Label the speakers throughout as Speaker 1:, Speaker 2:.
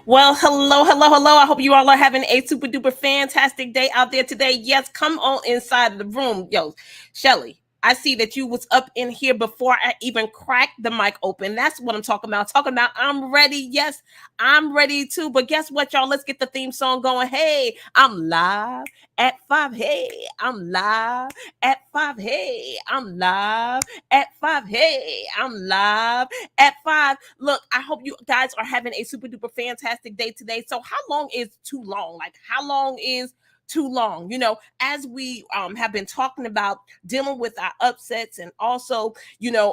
Speaker 1: Well, hello, hello, hello. I hope you all are having a super duper fantastic day out there today. Yes, come on inside the room. Yo, Shelly, I see that you was up in here before I even cracked the mic open. That's what I'm talking about. Talking about I'm ready. Yes, I'm ready too. But guess what, y'all? Let's get the theme song going. Hey, I'm live at 5. Hey, I'm live at 5. Hey, I'm live at 5. Hey, I'm live at 5. Look, I hope you guys are having a super duper fantastic day today. So, how long is too long? Like, how long is too long? As we have been talking about dealing with our upsets, and also,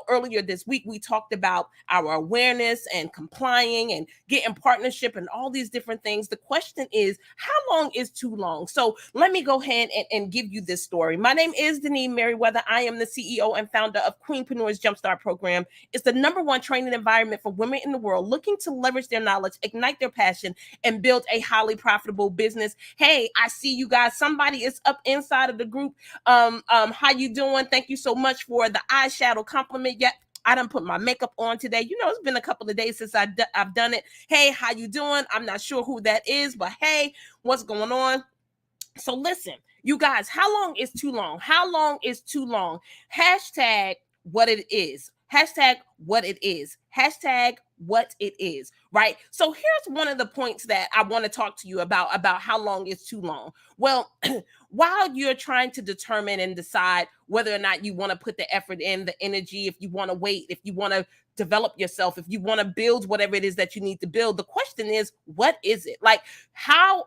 Speaker 1: earlier this week we talked about our awareness and complying and getting partnership and all these different things. The question is, how long is too long? So, let me go ahead and give you this story. My name is Denise Merriweather. I am the CEO and founder of Queenpreneurs Jumpstart Program. It's the number one training environment for women in the world looking to leverage their knowledge, ignite their passion, and build a highly profitable business. Hey, I see you guys. Somebody is up inside of the group. How you doing? Thank you so much for the eyeshadow compliment. Yet I done put my makeup on today. It's been a couple of days since I've done it. Hey, how you doing? I'm not sure who that is, but hey, what's going on? So listen, you guys, how long is too long? How long is too long? Hashtag what it is. Hashtag what it is. Hashtag what it is, right? So here's one of the points that I want to talk to you about how long is too long. Well, while you're trying to determine and decide whether or not you want to put the effort in, the energy, if you want to wait, if you want to develop yourself, if you want to build whatever it is that you need to build, the question is, what is it? Like, how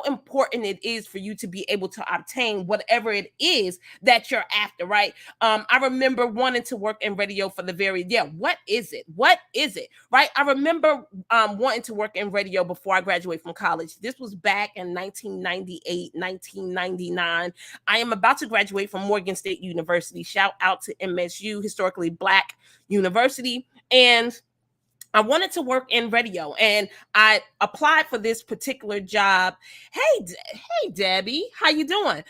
Speaker 1: important it is for you to be able to obtain whatever it is that you're after, right? I remember wanting to work in radio for what is it? What is it? Right? I remember wanting to work in radio before I graduated from college. This was back in 1998, 1999. I am about to graduate from Morgan State University. Shout out to MSU, historically Black university. And I wanted to work in radio, and I applied for this particular job. Hey, Debbie, how you doing?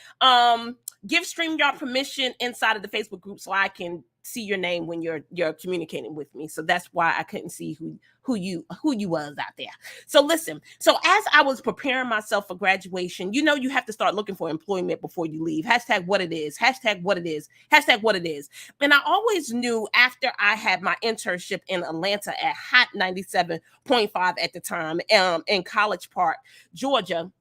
Speaker 1: Give StreamYard permission inside of the Facebook group so I can see your name when you're communicating with me. So that's why I couldn't see who you was out there. So listen, so as I was preparing myself for graduation, you have to start looking for employment before you leave. Hashtag what it is. Hashtag what it is. Hashtag what it is. And I always knew after I had my internship in Atlanta at Hot 97.5 at the time, in College Park, Georgia,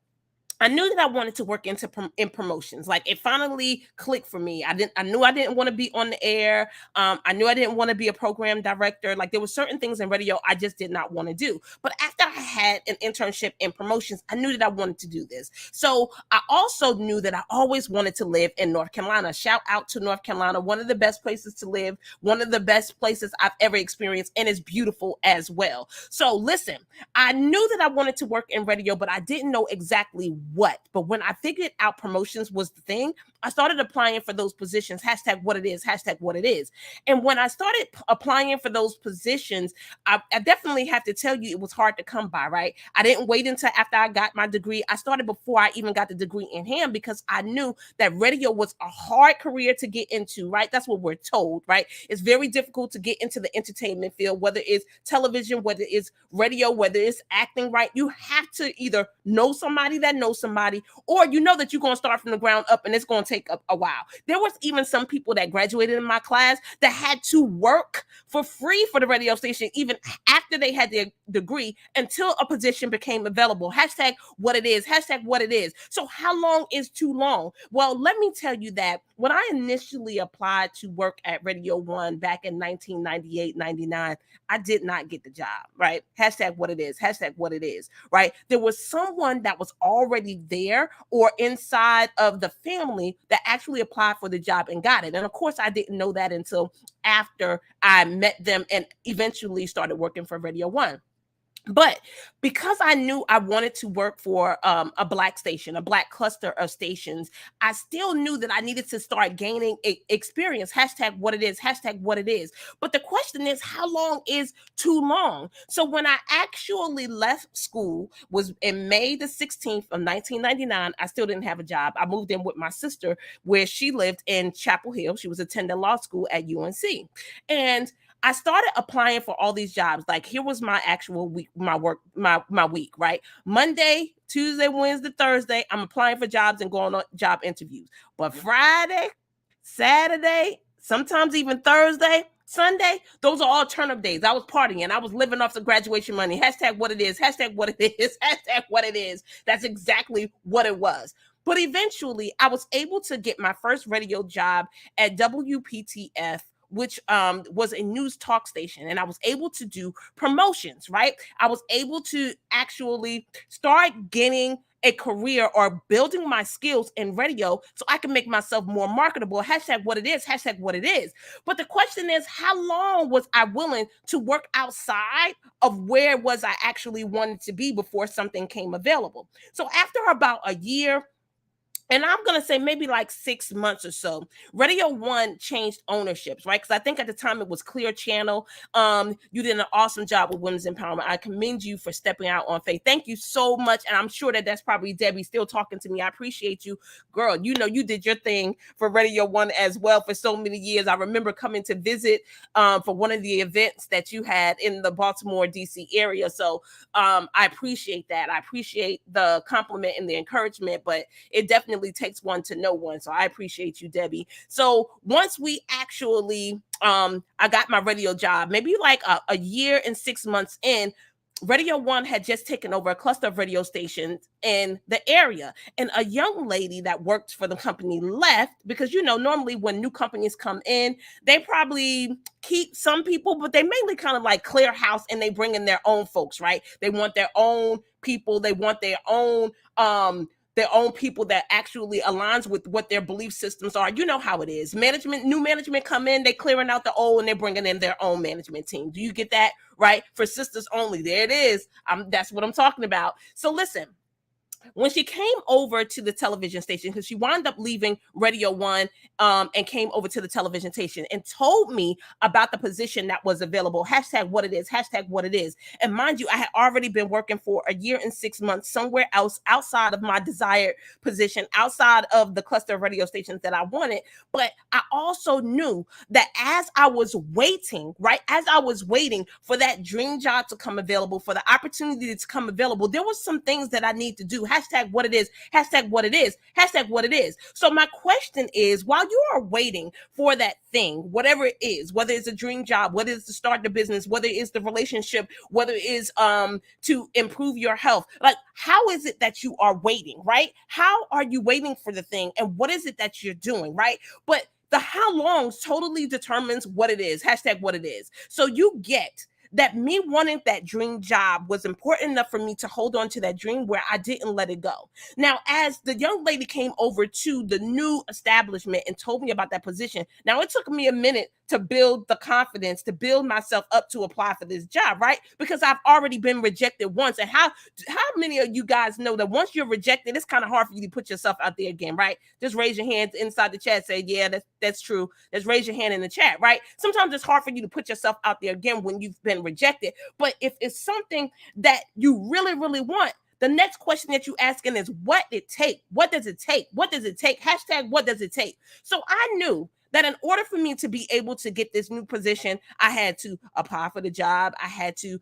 Speaker 1: I knew that I wanted to work in promotions. Like, it finally clicked for me. I knew I didn't want to be on the air. I knew I didn't want to be a program director. Like, there were certain things in radio I just did not want to do. But after I had an internship in promotions, I knew that I wanted to do this. So I also knew that I always wanted to live in North Carolina. Shout out to North Carolina, one of the best places to live, one of the best places I've ever experienced, and it's beautiful as well. So listen, I knew that I wanted to work in radio, but I didn't know exactly what. But when I figured out promotions was the thing, I started applying for those positions. Hashtag what it is. Hashtag what it is. And when I started applying for those positions, I definitely have to tell you it was hard to come by, right? I didn't wait until after I got my degree. I started before I even got the degree in hand, because I knew that radio was a hard career to get into, right? That's what we're told, right? It's very difficult to get into the entertainment field, whether it's television, whether it's radio, whether it's acting, right? You have to either know somebody that knows somebody, or that you're going to start from the ground up and it's going to take a while. There was even some people that graduated in my class that had to work for free for the radio station even after they had their degree until a position became available. Hashtag what it is. Hashtag what it is. So how long is too long? Well, let me tell you that when I initially applied to work at Radio One back in 1998, 99, I did not get the job, right? Hashtag what it is. Hashtag what it is, right? There was someone that was already there or inside of the family that actually applied for the job and got it. And of course, I didn't know that until after I met them and eventually started working for Radio One. But because I knew I wanted to work for a Black station, a Black cluster of stations, I still knew that I needed to start gaining experience. Hashtag what it is. Hashtag what it is. But the question is, how long is too long? So when I actually left school was in May the 16th of 1999, I still didn't have a job. I moved in with my sister where she lived in Chapel Hill. She was attending law school at UNC. And I started applying for all these jobs. Like, here was my actual week, my week, right? Monday, Tuesday, Wednesday, Thursday, I'm applying for jobs and going on job interviews. But Friday, Saturday, sometimes even Thursday, Sunday, those are all turn-up days. I was partying. I was living off the graduation money. Hashtag what it is. Hashtag what it is. Hashtag what it is. That's exactly what it was. But eventually, I was able to get my first radio job at WPTF, which was a news talk station, and I was able to do promotions, right? I was able to actually start getting a career or building my skills in radio so I can make myself more marketable. Hashtag what it is. Hashtag what it is. But the question is, how long was I willing to work outside of where was I actually wanted to be before something came available? So after about a year, and I'm going to say maybe like 6 months or so, Radio One changed ownerships, right? Because I think at the time it was Clear Channel. You did an awesome job with women's empowerment. I commend you for stepping out on faith. Thank you so much. And I'm sure that that's probably Debbie still talking to me. I appreciate you, girl. You know, you did your thing for Radio One as well for so many years. I remember coming to visit for one of the events that you had in the Baltimore, D.C. area. So I appreciate that. I appreciate the compliment and the encouragement, but it definitely takes one to know one. So I appreciate you, Debbie. So once we actually, I got my radio job, maybe like a year and 6 months in, Radio One had just taken over a cluster of radio stations in the area. And a young lady that worked for the company left because, you know, normally when new companies come in, they probably keep some people, but they mainly kind of like clear house and they bring in their own folks, right? They want their own people. They want their own people that actually aligns with what their belief systems are. You know how it is. New management come in, they clearing out the old and they're bringing in their own management team. Do you get that? Right? For sisters only. There it is. That's what I'm talking about. So listen, when she came over to the television station, because she wound up leaving Radio One and came over to the television station and told me about the position that was available. Hashtag what it is. Hashtag what it is. And mind you, I had already been working for a year and 6 months somewhere else outside of my desired position, outside of the cluster of radio stations that I wanted. But I also knew that as I was waiting, right, as I was waiting for that dream job to come available, for the opportunity to come available, there was some things that I need to do. Hashtag what it is. Hashtag what it is. Hashtag what it is. So my question is, while you are waiting for that thing, whatever it is, whether it's a dream job, whether it's to start the business, whether it's the relationship, whether it is to improve your health, like how is it that you are waiting, right? How are you waiting for the thing? And what is it that you're doing, right? But the how long totally determines what it is. Hashtag what it is. So you get that me wanting that dream job was important enough for me to hold on to that dream where I didn't let it go. Now, as the young lady came over to the new establishment and told me about that position, now it took me a minute to build the confidence, to build myself up to apply for this job, right? Because I've already been rejected once. And how many of you guys know that once you're rejected, it's kind of hard for you to put yourself out there again, right? Just raise your hands inside the chat, say, yeah, that's true. Just raise your hand in the chat, right? Sometimes it's hard for you to put yourself out there again when you've been rejected. But if it's something that you really, really want, the next question that you asking is what it take? What does it take? What does it take? Hashtag what does it take? So I knew that in order for me to be able to get this new position, I had to apply for the job. I had to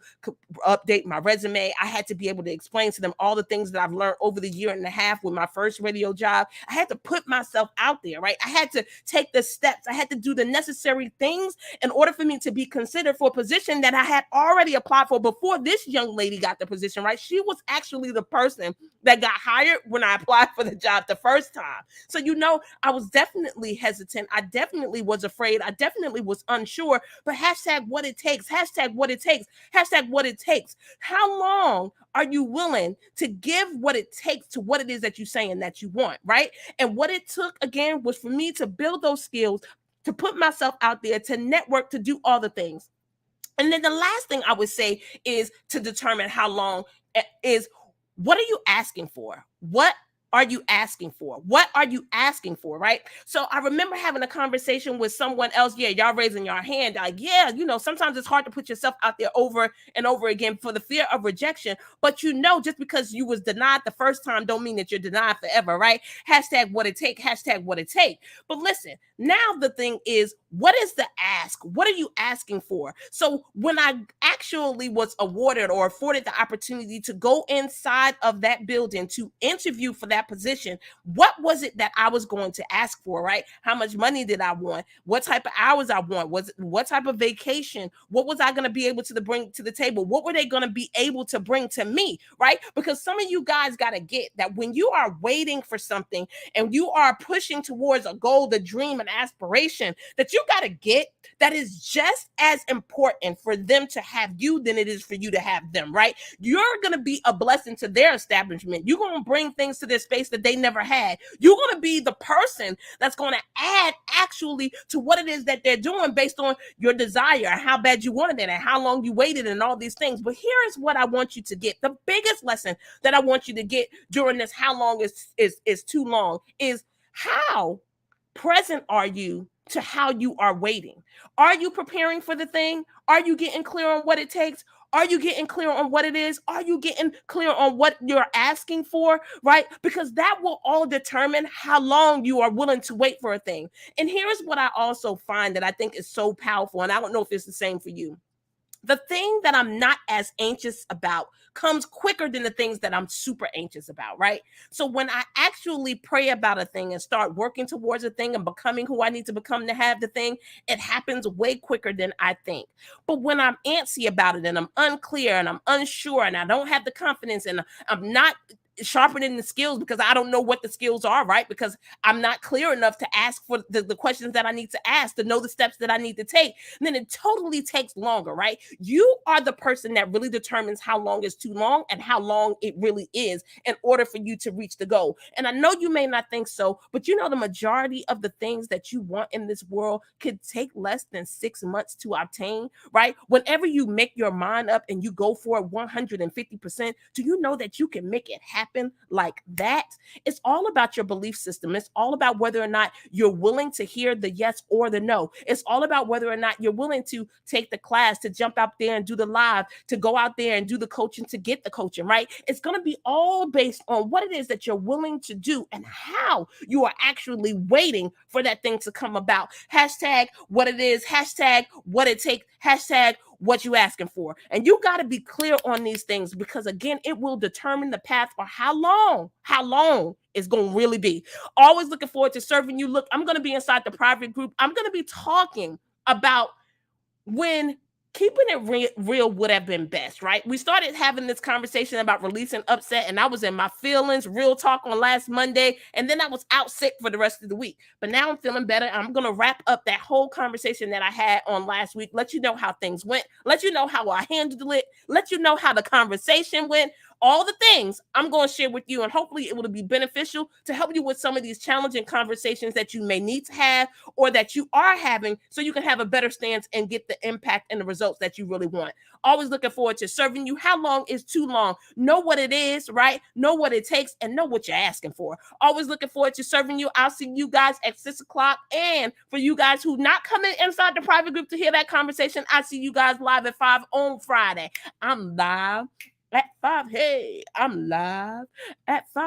Speaker 1: update my resume. I had to be able to explain to them all the things that I've learned over the year and a half with my first radio job. I had to put myself out there, right? I had to take the steps. I had to do the necessary things in order for me to be considered for a position that I had already applied for before this young lady got the position, right? She was actually the person that got hired when I applied for the job the first time. So, you know, I was definitely hesitant. I definitely was afraid. I definitely was unsure, but hashtag what it takes, hashtag what it takes, hashtag what it takes. How long are you willing to give what it takes to what it is that you're saying that you want, right? And what it took, again, was for me to build those skills, to put myself out there, to network, to do all the things. And then the last thing I would say is to determine how long is, what are you asking for? What are you asking for? What are you asking for, right? So I remember having a conversation with someone else. Yeah, y'all raising your hand. Like, yeah, sometimes it's hard to put yourself out there over and over again for the fear of rejection. But just because you was denied the first time don't mean that you're denied forever, right? Hashtag what it take, hashtag what it take. But listen, now the thing is, what is the ask? What are you asking for? So when I actually was awarded or afforded the opportunity to go inside of that building to interview for that position, what was it that I was going to ask for, right? How much money did I want? What type of hours I want? What type of vacation? What was I going to be able to bring to the table? What were they going to be able to bring to me, right? Because some of you guys got to get that when you are waiting for something and you are pushing towards a goal, the dream, and aspiration, that you got to get that is just as important for them to have you than it is for you to have them, right? You're going to be a blessing to their establishment. You're going to bring things to their space that they never had. You're going to be the person that's going to add actually to what it is that they're doing based on your desire, how bad you wanted it, and how long you waited, and all these things. But here is what I want you to get. The biggest lesson that I want you to get during this how long is too long is how present are you to how you are waiting? Are you preparing for the thing? Are you getting clear on what it takes? Are you getting clear on what it is? Are you getting clear on what you're asking for, right? Because that will all determine how long you are willing to wait for a thing. And here's what I also find that I think is so powerful, and I don't know if it's the same for you. The thing that I'm not as anxious about comes quicker than the things that I'm super anxious about, right? So when I actually pray about a thing and start working towards a thing and becoming who I need to become to have the thing, it happens way quicker than I think. But when I'm antsy about it and I'm unclear and I'm unsure and I don't have the confidence and I'm not sharpening the skills because I don't know what the skills are, right? Because I'm not clear enough to ask for the questions that I need to ask, to know the steps that I need to take, then it totally takes longer, right? You are the person that really determines how long is too long and how long it really is in order for you to reach the goal. And I know you may not think so, but the majority of the things that you want in this world could take less than 6 months to obtain, right? Whenever you make your mind up and you go for it 150%, do you know that you can make it happen like that? It's all about your belief system. It's all about whether or not you're willing to hear the yes or the no. It's all about whether or not you're willing to take the class, to jump out there and do the live, to go out there and do the coaching, to get the coaching, right? It's going to be all based on what it is that you're willing to do and how you are actually waiting for that thing to come about. Hashtag what it is, hashtag what it takes, hashtag what you asking for. And you got to be clear on these things because again, it will determine the path for how long it's going to really be. Always looking forward to serving you. Look, I'm going to be inside the private group. I'm going to be talking about when keeping it real would have been best, right? We started having this conversation about releasing upset, and I was in my feelings, real talk on last Monday, and then I was out sick for the rest of the week. But now I'm feeling better. I'm going to wrap up that whole conversation that I had on last week, let you know how things went, let you know how I handled it, let you know how the conversation went. All the things I'm going to share with you, and hopefully it will be beneficial to help you with some of these challenging conversations that you may need to have or that you are having so you can have a better stance and get the impact and the results that you really want. Always looking forward to serving you. How long is too long? Know what it is, right? Know what it takes and know what you're asking for. Always looking forward to serving you. I'll see you guys at 6 o'clock. And for you guys who not coming inside the private group to hear that conversation, I see you guys live at 5 on Friday. I'm live at 5. Hey, I'm live at 5.